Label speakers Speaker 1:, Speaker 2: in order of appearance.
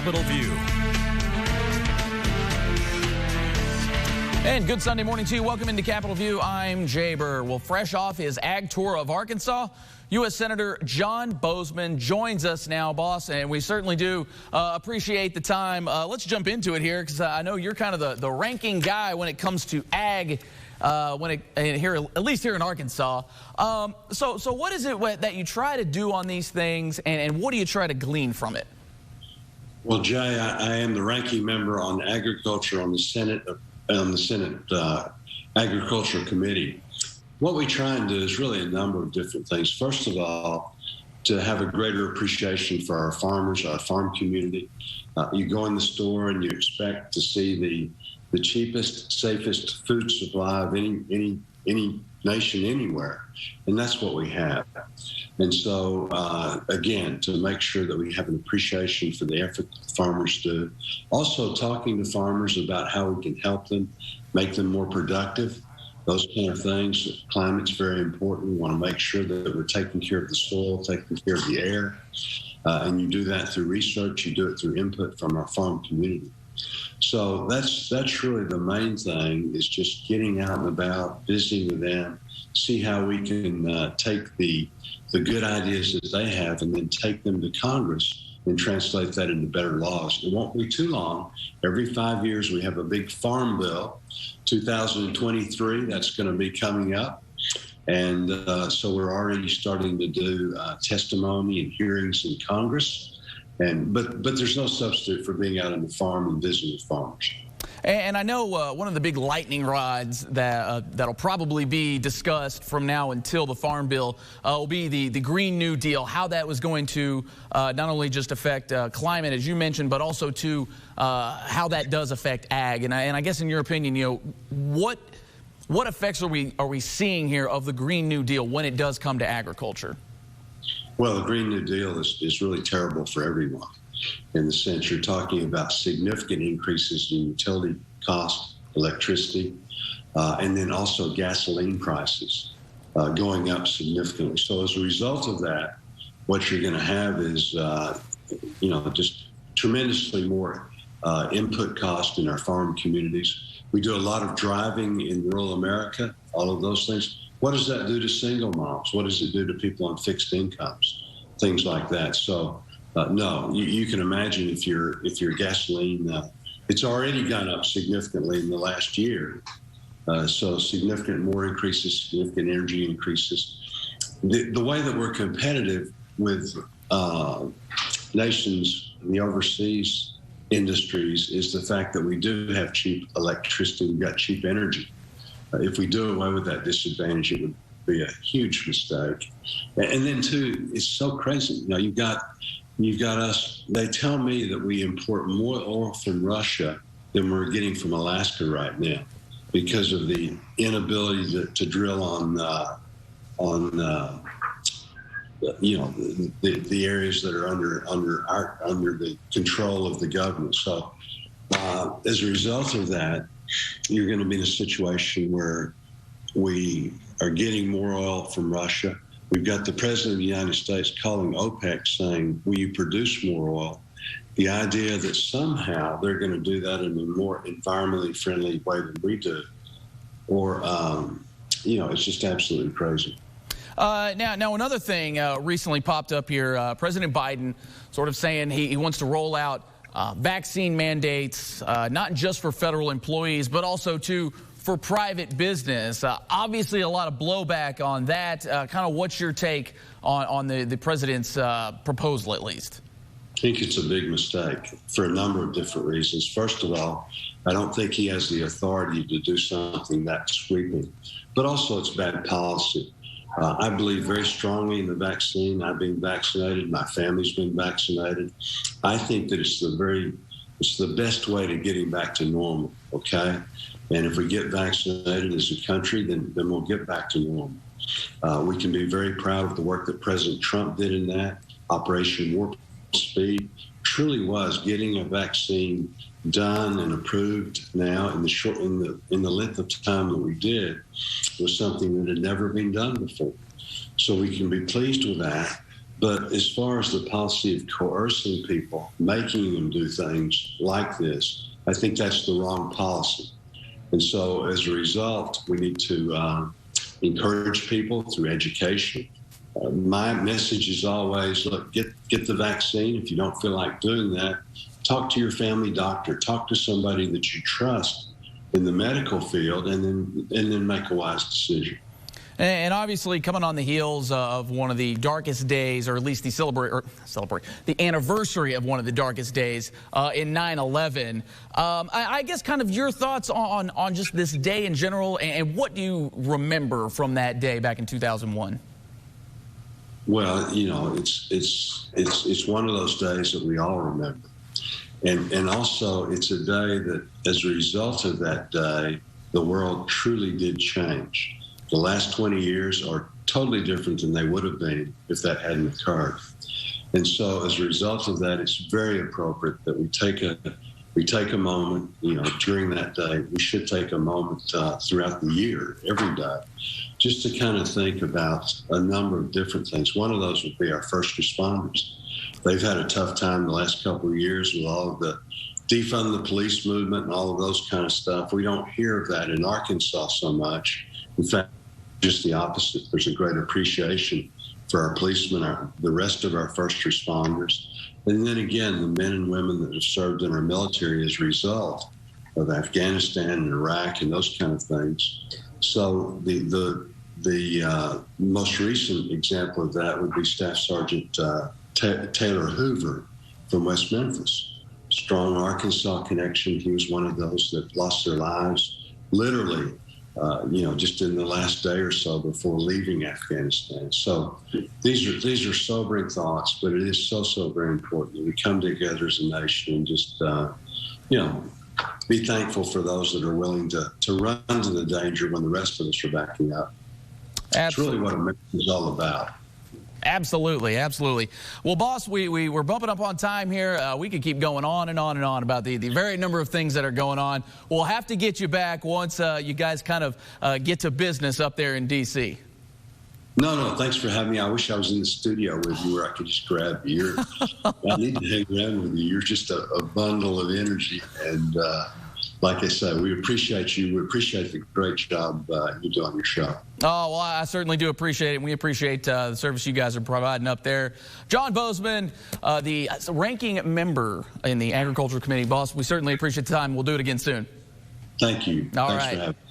Speaker 1: Capitol View. And good Sunday morning to you. Welcome into Capitol View. I'm Jay Burr. Well, fresh off his ag tour of Arkansas, U.S. Senator John Boozman joins us now, boss, and we certainly do appreciate the time. Let's jump into it here, because I know you're kind of the ranking guy when it comes to ag, at least here in Arkansas. So what is it that you try to do on these things, and what do you try to glean from it?
Speaker 2: Well, Jay, I am the ranking member on agriculture on the Senate Agriculture Committee. What we try and do is really a number of different things. First of all, to have a greater appreciation for our farmers, our farm community. You go in the store and you expect to see the cheapest, safest food supply of any nation anywhere, and that's what we have. And so, again, to make sure that we have an appreciation for the effort that farmers do. Also, talking to farmers about how we can help them, make them more productive. Those kind of things. Climate's very important. We want to make sure that we're taking care of the soil, taking care of the air. And you do that through research. You do it through input from our farm community. So that's really the main thing, is just getting out and about, visiting with them, see how we can take the good ideas that they have and then take them to Congress and translate that into better laws. It won't be too long. Every 5 years we have a big farm bill. 2023, that's going to be coming up. And so we're already starting to do testimony and hearings in Congress. But there's no substitute for being out on the farm and visiting with farmers.
Speaker 1: And I know one of the big lightning rods that'll probably be discussed from now until the Farm Bill will be the Green New Deal, how that was going to not only just affect climate, as you mentioned, but also to how that does affect ag. And I guess in your opinion, what effects are we seeing here of the Green New Deal when it does come to agriculture?
Speaker 2: Well, the Green New Deal is really terrible for everyone, in the sense you're talking about significant increases in utility costs, electricity, and then also gasoline prices going up significantly. So as a result of that, what you're going to have is, just tremendously more input cost in our farm communities. We do a lot of driving in rural America, all of those things. What does that do to single moms? What does it do to people on fixed incomes? Things like that. So no, you can imagine if your gasoline, it's already gone up significantly in the last year. So significant more increases, significant energy increases. The way that we're competitive with nations in the overseas industries is the fact that we do have cheap electricity, we've got cheap energy. If we do away with that disadvantage, it would be a huge mistake. And then too, it's so crazy. You've got us. They tell me that we import more oil from Russia than we're getting from Alaska right now, because of the inability to drill on the areas that are under the control of the government. So as a result of that, you're going to be in a situation where we are getting more oil from Russia. We've got the President of the United States calling OPEC saying, will you produce more oil? The idea that somehow they're going to do that in a more environmentally friendly way than we do, or, it's just absolutely crazy.
Speaker 1: Now another thing recently popped up here. President Biden sort of saying he wants to roll out vaccine mandates, not just for federal employees, but also for private business. Obviously, a lot of blowback on that. Kind of what's your take on the president's proposal, at least?
Speaker 2: I think it's a big mistake for a number of different reasons. First of all, I don't think he has the authority to do something that sweeping, but also it's bad policy. I believe very strongly in the vaccine. I've been vaccinated. My family's been vaccinated. I think that it's the best way to getting back to normal, okay? And if we get vaccinated as a country, then we'll get back to normal. We can be very proud of the work that President Trump did in that. Operation Warp Speed truly was getting a vaccine done and approved now in the length of time that we did was something that had never been done before. So we can be pleased with that. But as far as the policy of coercing people, making them do things like this, I think that's the wrong policy. And so as a result, we need to encourage people through education. My message is always, look, get the vaccine. If you don't feel like doing that, talk to your family doctor, talk to somebody that you trust in the medical field, and then make a wise decision.
Speaker 1: And obviously, coming on the heels of one of the darkest days, or at least the anniversary of one of the darkest days in 9/11, I guess kind of your thoughts on just this day in general, and what do you remember from that day back in 2001?
Speaker 2: Well, you know, it's one of those days that we all remember. And also, it's a day that, as a result of that day, the world truly did change. The last 20 years are totally different than they would have been if that hadn't occurred. And so, as a result of that, it's very appropriate that we take a moment, you know, during that day. We should take a moment throughout the year, every day, just to kind of think about a number of different things. One of those would be our first responders. They've had a tough time the last couple of years with all of the defund the police movement and all of those kind of stuff. We don't hear of that in Arkansas so much. In fact, just the opposite. There's a great appreciation for our policemen, the rest of our first responders, and then again, the men and women that have served in our military as a result of Afghanistan and Iraq and those kind of things. So the most recent example of that would be Staff Sergeant Taylor Hoover from West Memphis. Strong Arkansas connection. He was one of those that lost their lives literally, you know, just in the last day or so before leaving Afghanistan. So these are sobering thoughts, but it is so very important that we come together as a nation and just, you know, be thankful for those that are willing to run to the danger when the rest of us are backing up. That's really what America is all about.
Speaker 1: Absolutely, absolutely. Well, boss, we're bumping up on time here. We could keep going on and on and on about the very number of things that are going on. We'll have to get you back once you guys kind of get to business up there in D.C.
Speaker 2: No, thanks for having me. I wish I was in the studio with you where I could just grab you. I need to hang around with you. You're just a bundle of energy. And like I said, we appreciate you. We appreciate the great job you do on your show.
Speaker 1: Oh, well, I certainly do appreciate it. And we appreciate the service you guys are providing up there. John Boozman, the ranking member in the Agriculture Committee. Boss, we certainly appreciate the time. We'll do it again soon.
Speaker 2: Thank you.
Speaker 1: All
Speaker 2: Thanks
Speaker 1: right.
Speaker 2: for having me.